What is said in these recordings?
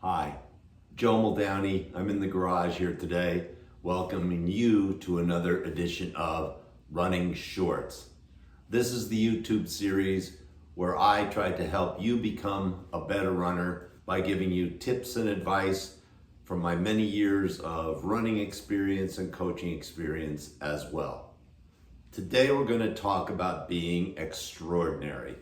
Hi, Joe Muldowney. I'm in the garage here today, welcoming you to another edition of Running Shorts. This is the YouTube series where I try to help you become a better runner by giving you tips and advice from my many years of running experience and coaching experience as well. Today we're going to talk about being extraordinary.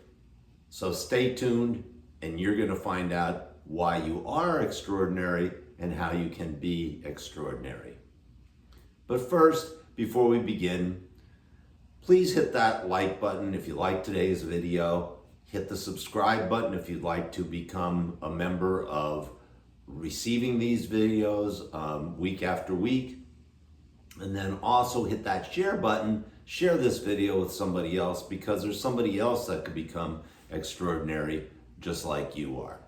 So stay tuned and you're going to find out why you are extraordinary and how you can be extraordinary. But first, before we begin, please hit that like button if you like today's video. Hit the subscribe button if you'd like to become a member of receiving these videos week after week. And then also hit that share button. Share this video with somebody else because there's somebody else that could become extraordinary just like you are.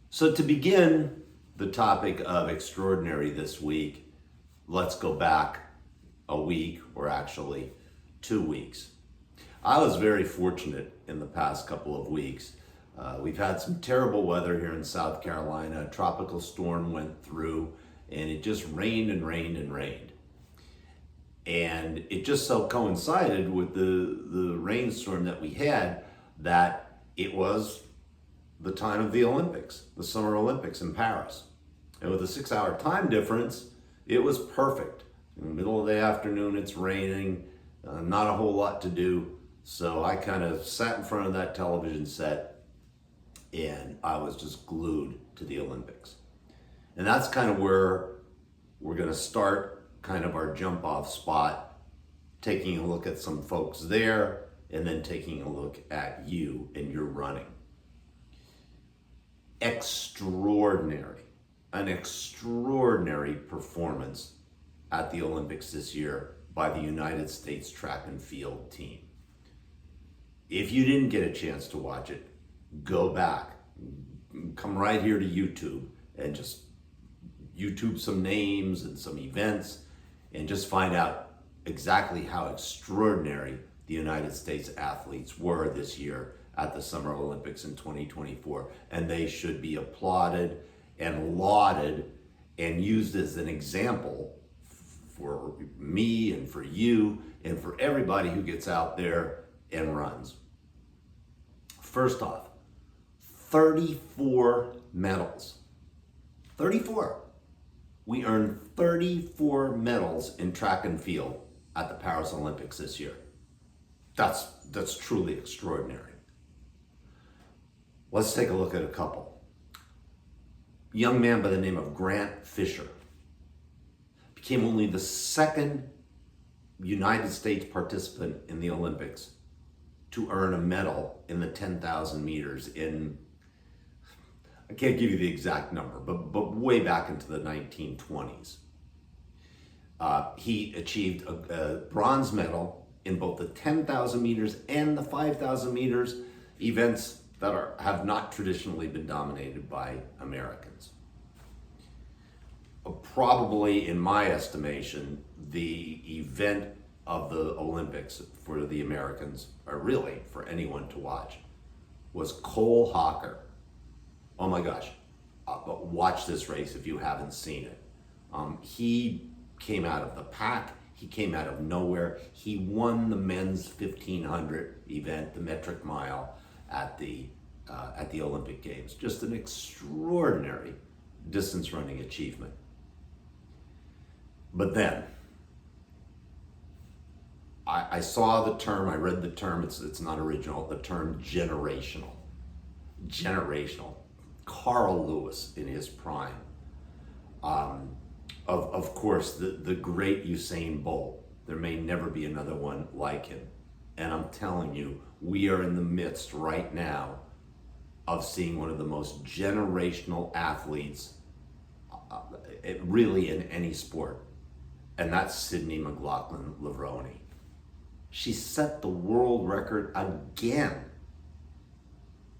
So to begin the topic of extraordinary this week, let's go back a week, or actually 2 weeks. I was very fortunate in the past couple of weeks. We've had some terrible weather here in South Carolina. A tropical storm went through and it just rained and rained and rained. And it just so coincided with the rainstorm that we had that it was the time of the Olympics, the Summer Olympics in Paris. And with a 6-hour time difference, it was perfect. In the middle of the afternoon, it's raining, not a whole lot to do. So I kind of sat in front of that television set and I was just glued to the Olympics. And that's kind of where we're going to start kind of our jump off spot, taking a look at some folks there and then taking a look at you and your running. Extraordinary, an extraordinary performance at the Olympics this year by the United States track and field team. If you didn't get a chance to watch it, go back, come right here to YouTube and just YouTube some names and some events and just find out exactly how extraordinary the United States athletes were this year at the Summer Olympics in 2024. And they should be applauded and lauded and used as an example for me and for you and for everybody who gets out there and runs. First off, 34 medals. 34. We earned 34 medals in track and field at the Paris Olympics this year. That's truly extraordinary. Let's take a look at a couple. A young man by the name of Grant Fisher became only the second United States participant in the Olympics to earn a medal in the 10,000 meters in, I can't give you the exact number, but way back into the 1920s. He achieved a bronze medal in both the 10,000 meters and the 5,000 meters, events that have not traditionally been dominated by Americans. Probably, in my estimation, the event of the Olympics for the Americans, or really for anyone to watch, was Cole Hocker. Oh my gosh, watch this race if you haven't seen it. He came out of the pack. He came out of nowhere. He won the men's 1500 event, the metric mile, at the Olympic Games. Just an extraordinary distance running achievement. But then, I saw the term, I read the term, it's not original, the term generational. Generational. Carl Lewis in his prime. Of course, the great Usain Bolt. There may never be another one like him. And I'm telling you, we are in the midst right now of seeing one of the most generational athletes really in any sport. And that's Sydney McLaughlin-Levrone. She set the world record again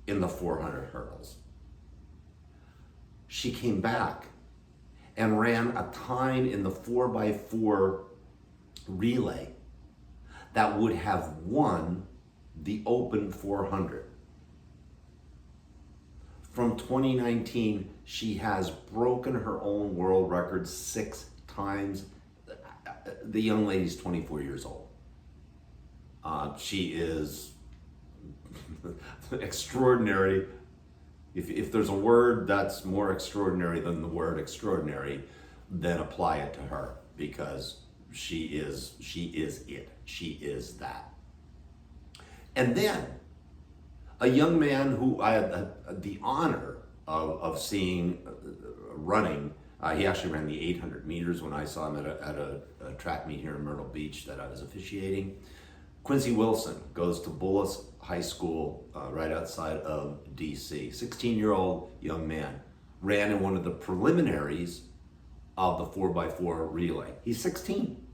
in the 400 hurdles. She came back and ran a time in the 4x4 relay that would have won the Open 400. from 2019, she has broken her own world record 6 times. The young lady's 24 years old. She is extraordinary. If there's a word that's more extraordinary than the word extraordinary, then apply it to her, because she is it. She is that. And then a young man who I had the honor of seeing running. He actually ran the 800 meters when I saw him at a track meet here in Myrtle Beach that I was officiating. Quincy Wilson goes to Bullis High School right outside of DC. 16-year-old young man. Ran in one of the preliminaries of the 4x4 relay. He's 16.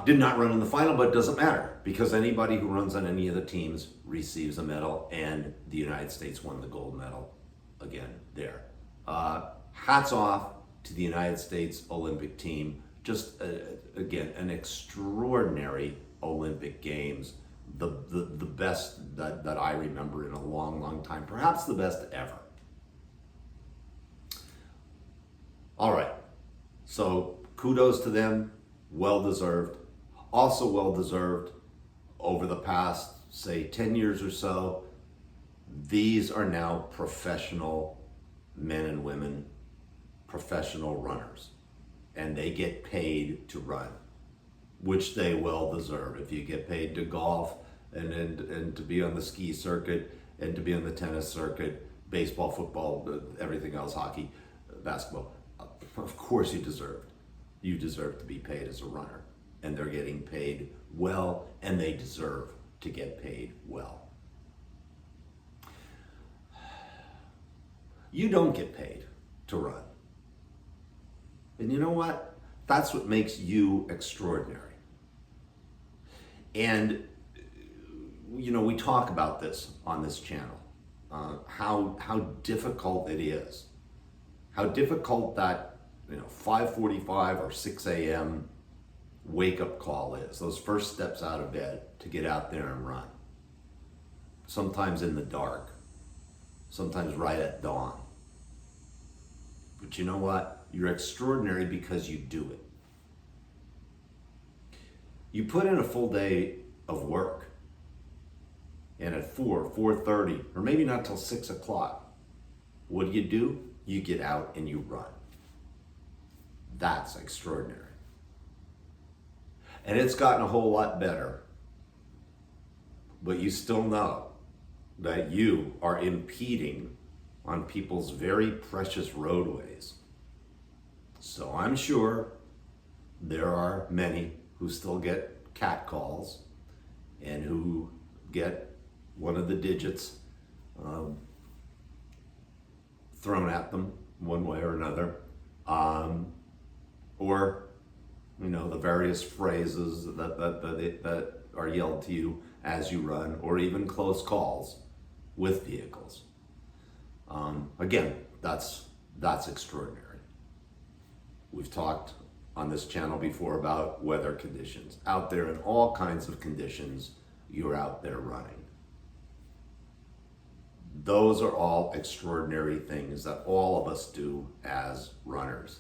Did not run in the final, but it doesn't matter, because anybody who runs on any of the teams receives a medal, and the United States won the gold medal again there. Hats off to the United States Olympic team. Just, again, an extraordinary Olympic Games. The best that I remember in a long, long time. Perhaps the best ever. All right. So kudos to them. Well-deserved. Also well-deserved over the past, say, 10 years or so. These are now professional men and women, professional runners, and they get paid to run, which they well deserve. If you get paid to golf and to be on the ski circuit and to be on the tennis circuit, baseball, football, everything else, hockey, basketball, of course you deserve. You deserve to be paid as a runner, and they're getting paid well, and they deserve to get paid well. You don't get paid to run. And you know what? That's what makes you extraordinary. And, you know, we talk about this on this channel, how difficult it is. How difficult that, 5:45 or 6 a.m. wake-up call is. Those first steps out of bed to get out there and run. Sometimes in the dark. Sometimes right at dawn. But you know what? You're extraordinary because you do it. You put in a full day of work, and at 4:30, or maybe not till 6 o'clock, what do? You get out and you run. That's extraordinary. And it's gotten a whole lot better, but you still know that you are impeding on people's very precious roadways. So I'm sure there are many who still get catcalls and who get one of the digits thrown at them one way or another, or the various phrases that are yelled to you as you run, or even close calls with vehicles. Again, that's extraordinary. We've talked on this channel before about weather conditions. Out there in all kinds of conditions, you're out there running. Those are all extraordinary things that all of us do as runners.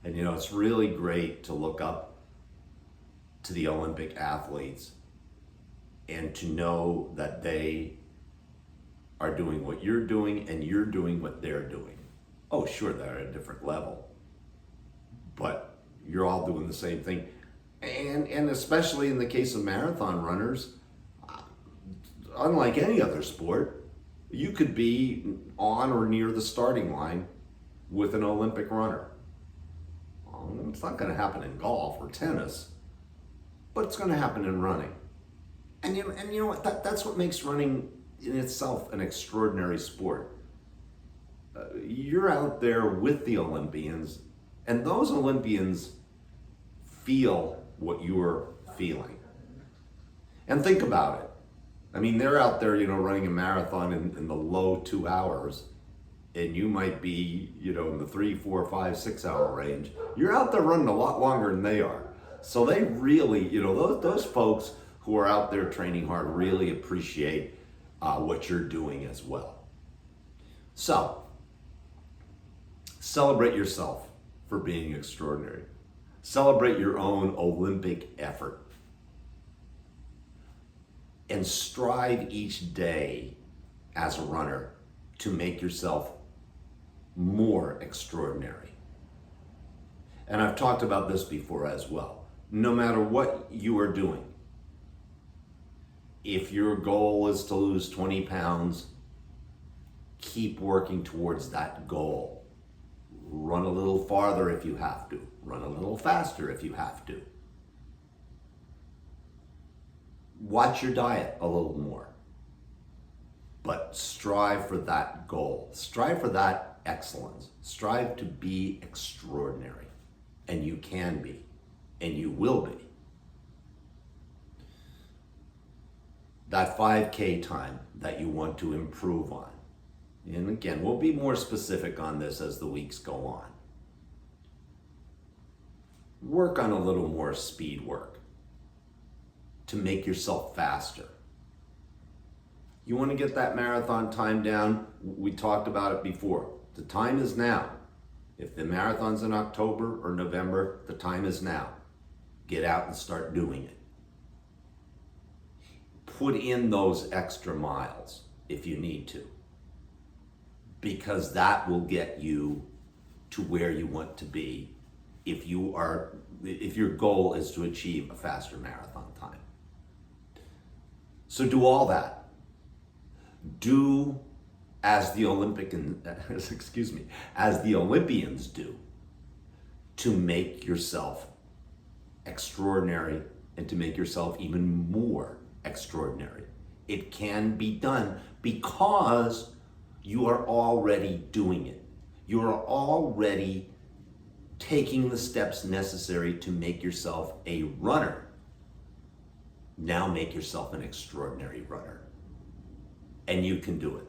And it's really great to look up to the Olympic athletes and to know that they are doing what you're doing and you're doing what they're doing. Oh, sure, they're at a different level, but you're all doing the same thing. And especially in the case of marathon runners, unlike any other sport, you could be on or near the starting line with an Olympic runner. It's not going to happen in golf or tennis, but it's going to happen in running. And you know what? That's what makes running in itself an extraordinary sport. You're out there with the Olympians, and those Olympians feel what you're feeling. And think about it. I mean, they're out there, running a marathon in the low 2 hours, and you might be, in the 3, 4, 5, 6 hour range. You're out there running a lot longer than they are. So they really, those folks who are out there training hard really appreciate what you're doing as well. So, celebrate yourself for being extraordinary. Celebrate your own Olympic effort. And strive each day as a runner to make yourself more extraordinary. And I've talked about this before as well. No matter what you are doing, if your goal is to lose 20 pounds, keep working towards that goal. Run a little farther if you have to. Run a little faster if you have to. Watch your diet a little more. But strive for that goal. Strive for that excellence. Strive to be extraordinary. And you can be. And you will be. That 5K time that you want to improve on. And again, we'll be more specific on this as the weeks go on. Work on a little more speed work to make yourself faster. You want to get that marathon time down? We talked about it before. The time is now. If the marathon's in October or November, the time is now. Get out and start doing it. Put in those extra miles if you need to, because that will get you to where you want to be if your goal is to achieve a faster marathon time. So do all that. Do as the Olympians do, to make yourself extraordinary and to make yourself even more extraordinary. It can be done because you are already doing it. You are already taking the steps necessary to make yourself a runner. Now make yourself an extraordinary runner. And you can do it.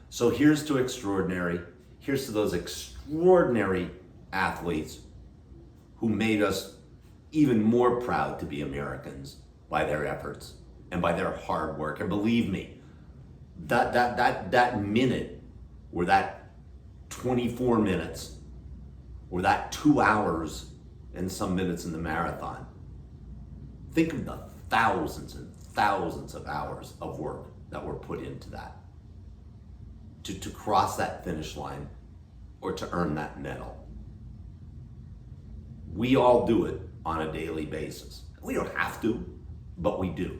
So here's to extraordinary. Here's to those extraordinary athletes who made us even more proud to be Americans by their efforts and by their hard work. And believe me, that minute or that 24 minutes or that 2 hours and some minutes in the marathon, think of the thousands and thousands of hours of work that were put into that to cross that finish line or to earn that medal. We all do it on a daily basis. We don't have to, but we do.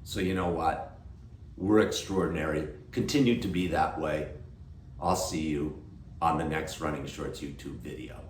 So you know what? We're extraordinary. Continue to be that way. I'll see you on the next Running Shorts YouTube video.